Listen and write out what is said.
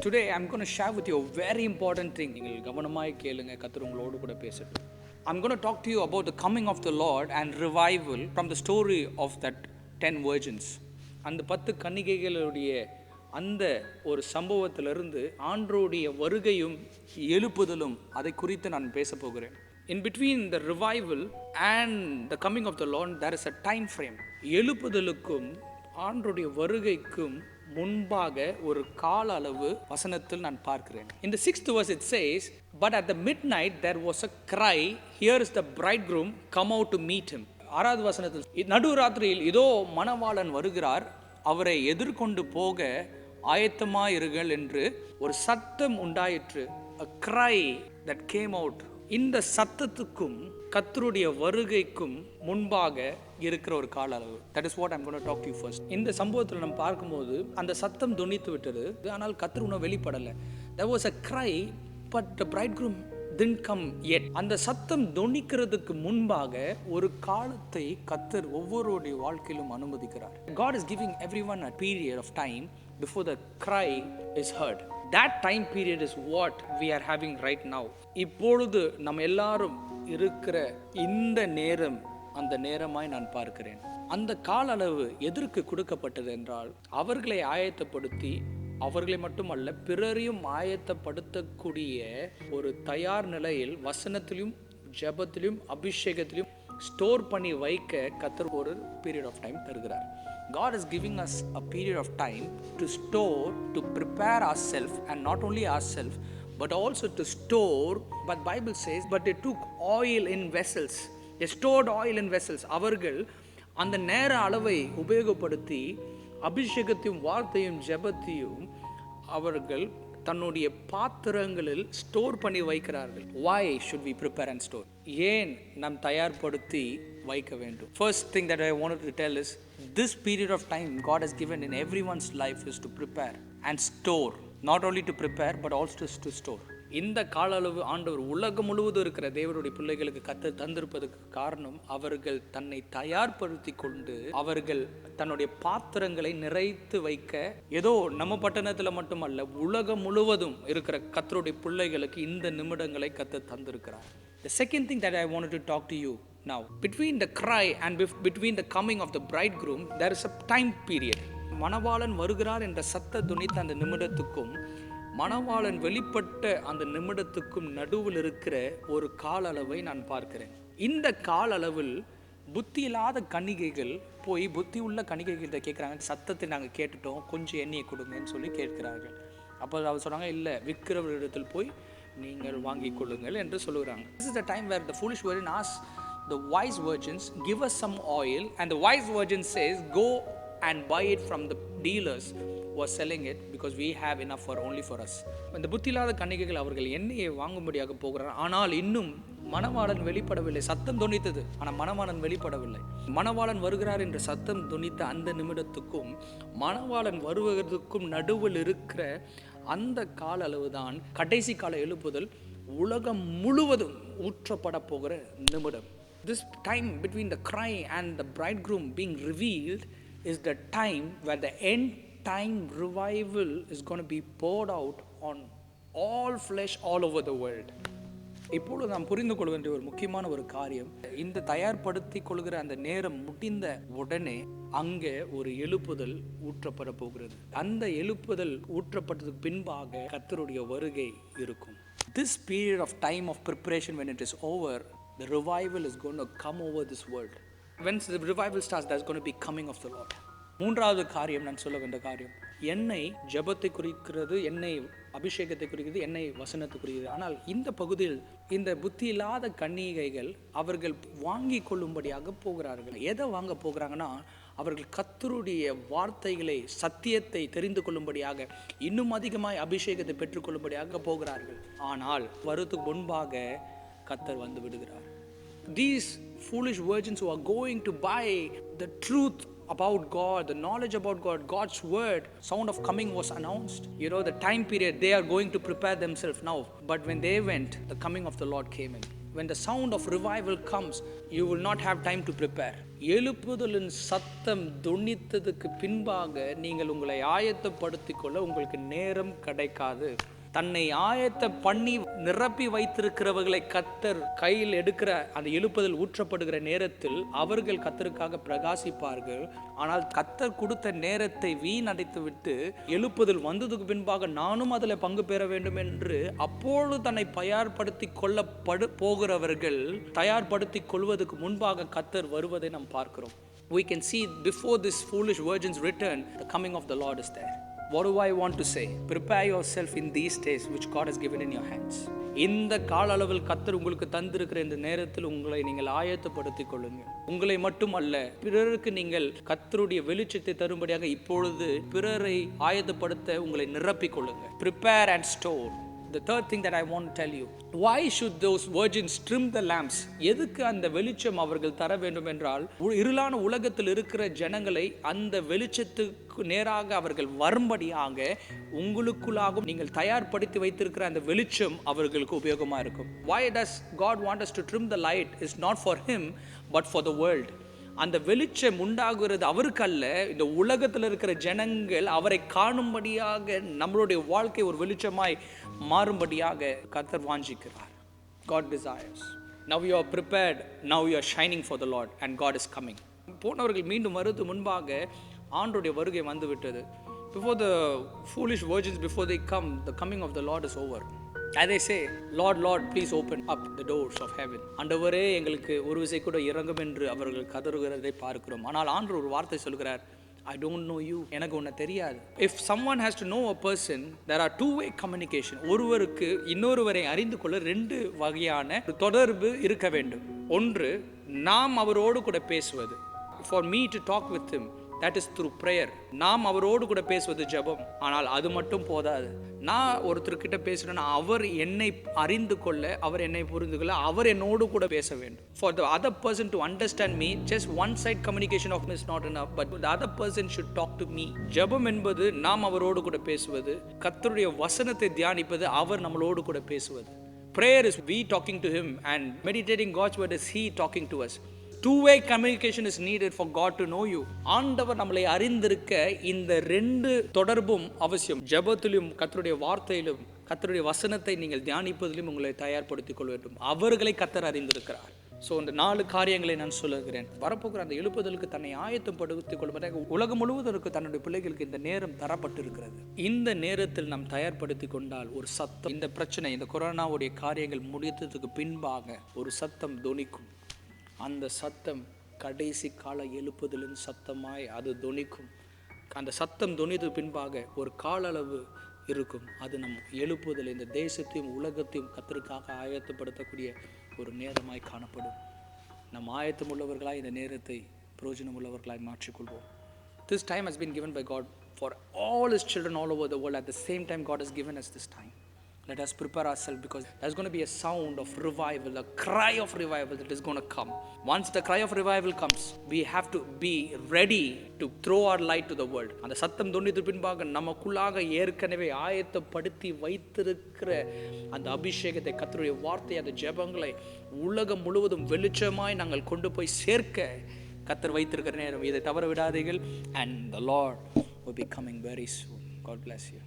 Today I'm going to share with you a very important thing. நீங்கள் கவனமாய் கேளுங்க, கர்த்தர் உங்களோடு கூட பேசட்டும். I'm going to talk to you about the coming of the Lord and revival from the story of that 10 virgins. அந்த 10 கன்னிகைகளுடைய அந்த ஒரு சம்பவத்திலிருந்து ஆண்டவருடைய வருகையும் எழுப்புதலும் அதை குறித்து நான் பேச போகிறேன். In between the revival and the coming of the Lord there is a time frame. எழுப்புதலுக்கும் ஆண்டவருடைய வருகைக்கும் முன்பாக ஒரு கால அளவு வசனத்தில் நான் பார்க்கிறேன். In the 6th verse it says, but at the midnight there was a cry, here is the bridegroom, come out to meet him. 6வது வசனத்தில் நடுராத்திரியில் இதோ மணவாளன் வருகிறார், அவரை எதிர்கொண்டு போக ஆயத்தமாயிருங்கள் என்று ஒரு சத்தம் உண்டாயிற்று. A cry that came out. இந்த சத்தத்துக்கும் கர்த்தருடைய வருகைக்கும் முன்பாக இருக்கிற ஒரு கால அளவு. That is what I'm going to talk to you first. இந்த சம்பவத்தில் நம்ம பார்க்கும்போது அந்த சத்தம் தொனித்து விட்டது, ஆனால் கர்த்தர் இன்னும் வெளிப்படலை. There was a cry but the bridegroom didn't come yet. அந்த சத்தம் தொனிக்கிறதுக்கு முன்பாக ஒரு காலத்தை கர்த்தர் ஒவ்வொருடைய வாழ்க்கையிலும் அனுமதிக்கிறார். God is giving everyone a period of time before the cry is heard. That time period is what we are having right now. இப்பொழுது நம்ம எல்லாரும் இருக்கிற இந்த நேரம் அந்த நேரமாய் நான் பார்க்கிறேன். அந்த கால அளவு எதற்கு கொடுக்கப்பட்டது என்றால், அவர்களை ஆயத்தப்படுத்தி அவர்களை மட்டுமல்ல பிறரையும் ஆயத்தப்படுத்தக்கூடிய ஒரு தயார் நிலையில் வசனத்திலும் ஜெபத்திலும் அபிஷேகத்திலும் ஸ்டோர் பண்ணி வைக்க கர்த்தர் ஒரு பீரியட் ஆஃப் டைம் தருகிறார். God is giving us a period of time to store, to prepare ourselves, and not only ourselves but also to store. But Bible says, but they took oil in vessels. They stored oil in vessels. அவர்கள் அந்த நேர அளவை உபயோகப்படுத்தி அபிஷேகத்தையும் வார்த்தையும் ஜெபத்தையும் அவர்கள் தன்னுடைய பாத்திரங்களில் store பண்ணி வைக்கிறார்கள். Why should we prepare and store? ஏன் நாம் தயார்படுத்தி வைக்க வேண்டும்? First thing that I wanted to tell is, this period of time God has given in everyone's life is to prepare and store. Not only to prepare but also to store. இந்த கால அளவு ஆண்டவர் உலகம் முழுவதும் இருக்கிற தேவனுடைய பிள்ளைகளுக்கு கர்த்தர் தந்திருப்பதற்கு காரணம், அவர்கள் தன்னை தயார்படுத்தி கொண்டு அவர்கள் தன்னுடைய பாத்திரங்களை நிறைத்து வைக்க. ஏதோ நம்ம பட்டணத்தில் மட்டுமல்ல, உலகம் முழுவதும் இருக்கிற கர்த்தருடைய பிள்ளைகளுக்கு இந்த நிமிடங்களை கர்த்தர் தந்திருக்கிறார். The second thing that I wanted to talk to you now, between the cry and between the coming of the bridegroom there is a time period. மணவாளன் வருகிறார் என்ற சத்த துணித்த அந்த நிமிடத்துக்கும் மணவாளன் வெளிப்பட்ட அந்த நிமிடத்துக்கும் நடுவில் இருக்கிற ஒரு கால அளவை நான் பார்க்கிறேன். இந்த கால அளவில் புத்தி இல்லாத கன்னிகைகள் போய் புத்தி உள்ள கன்னிகைகள்கிட்ட கேட்குறாங்க, சத்தத்தை நாங்கள் கேட்டுட்டோம், கொஞ்சம் எண்ணெயை கொடுங்கன்னு சொல்லி கேட்கிறார்கள். அப்போ அவர் சொன்னாங்க, இல்லை, விற்கிறவரிடத்தில் போய் நீங்கள் வாங்கி கொள்ளுங்கள் என்று சொல்லுகிறாங்க. This is the time where the foolish virgin asks the wise virgins, give us some oil, and the wise virgin says, go and buy it from the dealers who are selling it because we have enough for only for us. இந்த புத்தியில்லாத கன்னிகைகள் அவர்கள் எண்ணெயை வாங்கும்படியாக போகிறார். ஆனால் இன்னும் மணவாளன் வெளிப்படவில்லை. சத்தம் தொனித்தது, ஆனால் மணவாளன் வெளிப்படவில்லை. மணவாளன் வருகிறார் என்ற சத்தம் தொனித்த அந்த நிமிடத்துக்கும் மணவாளன் வருவதற்கும் நடுவில் இருக்கிற அந்த கால அளவுதான் கடைசி கால எழுப்புதல் உலகம் முழுவதும் ஊற்றப்பட போகிற நிமிடம். This time between the cry and the bridegroom being revealed is the time where the end time revival is going to be poured out on all flesh all over the world. இப்பொழுது நாம் புரிந்து கொள்ள வேண்டிய ஒரு முக்கியமான ஒரு காரியம், இந்த தயார்படுத்தி கொள்கிற அந்த நேரம் முடிந்த உடனே அங்கே ஒரு எழுப்புதல் ஊற்றப்பட போகிறது. அந்த எழுப்புதல் ஊற்றப்பட்டதுக்கு பின்பாக கர்த்தருடைய வருகை இருக்கும். This period of time of preparation, when it is over, the revival is going to come over this world. When the revival starts, there's going to be coming of the Lord. மூன்றாவது காரியம் நான் சொல்ல வேண்டிய காரியம், எண்ணெய் ஜெபத்தை குறிக்கிறது, எண்ணெய் அபிஷேகத்தை குறிக்கிறது, எண்ணெய் வசனத்தை குறிக்கிறது. ஆனால் இந்த பகுதியில் இந்த புத்தி இல்லாத கன்னிகைகள் அவர்கள் வாங்கி கொள்ளும்படியாக போகிறார்கள். எதை வாங்க போகிறாங்கன்னா, அவர்கள் கர்த்தருடைய வார்த்தைகளை சத்தியத்தை தெரிந்து கொள்ளும்படியாக இன்னும் அதிகமாய் அபிஷேகத்தை பெற்றுக்கொள்ளும்படியாக போகிறார்கள். ஆனால் வருவதற்கு முன்பாக கர்த்தர் வந்து விடுகிறார். These foolish virgins who are going to buy the truth about God, the knowledge about God, God's word, sound of coming was announced. You know, the time period they are going to prepare themselves now. But when they went, the coming of the Lord came in. when the sound of revival comes, you will not have time to prepare. எழுப்புதலின் சத்தம் தொனித்ததுக்கு பின்பாக நீங்கள் உங்களை ஆயத்தப்படுத்திக் கொள்ள உங்களுக்கு நேரம் கிடைக்காது. தன்னை ஆயத்த பண்ணி நிரப்பி வைத்திருக்கிறவர்களை கத்தர் கையில் எடுக்கிற அந்த எழுப்புதல் ஊற்றப்படுகிற நேரத்தில் அவர்கள் கத்தருக்காக பிரகாசிப்பார்கள். ஆனால் கத்தர் கொடுத்த நேரத்தை வீணடைத்து விட்டு எழுப்புதல் வந்ததுக்கு பின்பாக நானும் அதில் பங்கு பெற வேண்டும் என்று அப்பொழுது தன்னை தயார்படுத்தி போகிறவர்கள் தயார்படுத்திக் கொள்வதற்கு முன்பாக கத்தர் வருவதை நாம் பார்க்கிறோம். We can see before this foolish virgin's return, the coming of the Lord is there. What do I want to say? Prepare yourself in these days which God has given in your hands. இந்த கால அளவில் கத்தர் உங்களுக்கு தந்திருக்கிற இந்த நேரத்தில் உங்களை நீங்கள் ஆயத்தப்படுத்திக் கொள்ளுங்கள். உங்களை மட்டுமல்ல, பிறருக்கு நீங்கள் கத்தருடைய வெளிச்சத்தை தரும்படியாக இப்பொழுது பிறரை ஆயத்தப்படுத்த உங்களை நிரப்பிக் கொள்ளுங்கள். Prepare and store. The third thing that I want to tell you, why should those virgins trim the lamps? எதுக்கு அந்த வெளிச்சம் அவர்கள் தர வேண்டும் என்றால், இருளான உலகத்தில் இருக்கிற ஜனங்களை அந்த வெளிச்சத்துக்கு நேராக அவர்கள் வரும்படியாக உங்களுக்குள்ளாகவும் நீங்கள் தயார்படுத்தி வைத்திருக்கிற அந்த வெளிச்சம் அவர்களுக்கு உபயோகமா இருக்கும். Why does God want us to trim the light? Is not for him but for the world. அந்த வெளிச்சம் உண்டாகிறது அவருக்கு அல்ல, இந்த உலகத்தில் இருக்கிற ஜனங்கள் அவரை காணும்படியாக நம்மளுடைய வாழ்க்கை ஒரு வெளிச்சமாய் மாறும்படியாக கர்த்தர் வாஞ்சிக்கிறார். God desires. Now you are prepared, now you are shining for the Lord and God is coming. போனவர்கள் மீண்டும் வருவதற்கு முன்பாக ஆண்டவருடைய வருகை வந்து விட்டது. Before the foolish virgins, before they come, the coming of the Lord is over. As they say, Lord, Lord, please open up the doors of heaven. ஆண்டவரே எங்களுக்கு ஒரு விசை கூட இறங்கும் என்று அவர்கள் கதறுகிறதை பார்க்கிறோம். ஆனால் ஆண்டவர் ஒரு வார்த்தை சொல்கிறார், I don't know you. எனக்கு உன்னை தெரியாது. If someone has to know a person, there are two-way communication. ஒருவருக்கு இன்னொருவரை அறிந்து கொள்ள ரெண்டு வகையான தொடர்பு இருக்க வேண்டும். ஒன்று, நாம் அவரோடு கூட பேசுவது. For me to talk with him, that is through prayer. நாம் அவரோடு கூட பேசுவது ஜெபம். ஆனால் அது மட்டும் போதாது. நான் ஒருத்தர்கிட்ட பேசுறேன்னா அவர் என்னை அறிந்து கொள்ள, அவர் என்னை புரிந்து கொள்ள, அவர் என்னோடு கூட பேச வேண்டும். For the other person to understand me, just one side communication of me is not enough, but the other person should talk to me. ஜெபம் என்பது நாம் அவரோடு கூட பேசுவது, கர்த்தருடைய வசனத்தை தியானிப்பது, அவர் நம்மளோடு கூட பேசுவது. Prayer is we talking to him and meditating God's word is he talking to us. Two-way communication is needed for God to know you. ஆண்டவர் நம்மளை அறிந்திருக்க இந்த ரெண்டு தொடர்பும் அவசியம். ஜெபத்திலும் கர்த்தருடைய வார்த்தையிலும் கர்த்தருடைய வசனத்தை நீங்கள் தியானிப்பதிலும் உங்களை தயார்படுத்திக் கொள்ள வேண்டும். அவர்களை கர்த்தர் அறிந்திருக்கிறார். ஸோ இந்த 4 காரியங்களை நான் சொல்லுகிறேன். வரப்போகிற அந்த எழுப்புதலுக்கு தன்னை ஆயத்தப்படுத்திக் கொள்வதாக உலகம் முழுவதற்கு தன்னுடைய பிள்ளைகளுக்கு இந்த நேரம் தரப்பட்டிருக்கிறது. இந்த நேரத்தில் நாம் தயார்படுத்தி கொண்டால் ஒரு சத்தம், இந்த பிரச்சனை, இந்த கொரோனாவுடைய காரியங்கள் முடித்ததுக்கு பின்பாக ஒரு சத்தம் தொனிக்கும். அந்த சத்தம் கடைசி கால எழுப்புதலின் சத்தமாய் அது தொனிக்கும். அந்த சத்தம் தொனித்து பின்பாக ஒரு கால அளவு இருக்கும். அது நம் எழுப்புதல் இந்த தேசத்தையும் உலகத்தையும் கர்த்தருக்காக ஆயத்தப்படுத்தக்கூடிய ஒரு நேரமாய் காணப்படும். நம் ஆயத்தம் உள்ளவர்களாய் இந்த நேரத்தை பிரயோஜனம் உள்ளவர்களாய் மாற்றிக்கொள்வோம். This time has been given by God for all his children all over the world. At the same time, God has given us this time. Let us prepare ourselves, because there's going to be a sound of revival, a cry of revival that is going to come. Once the cry of revival comes, we have to be ready to throw our light to the world. அந்த சத்தம் தொனித்து பின்பாக நமக்குள்ளாக ஏற்கனவே ஆயத்தப்படுத்தி வைத்திருக்கிற அந்த அபிஷேகத்தை, கர்த்தருடைய வார்த்தை, அந்த ஜெபங்களை உலகம் முழுவதும் வெளிச்சமாய் நாங்கள் கொண்டு போய் சேர்க்க கர்த்தர் வைத்திருக்கிற நேரம். இதை தவற விடாதீர்கள். And the Lord will be coming very soon. God bless you.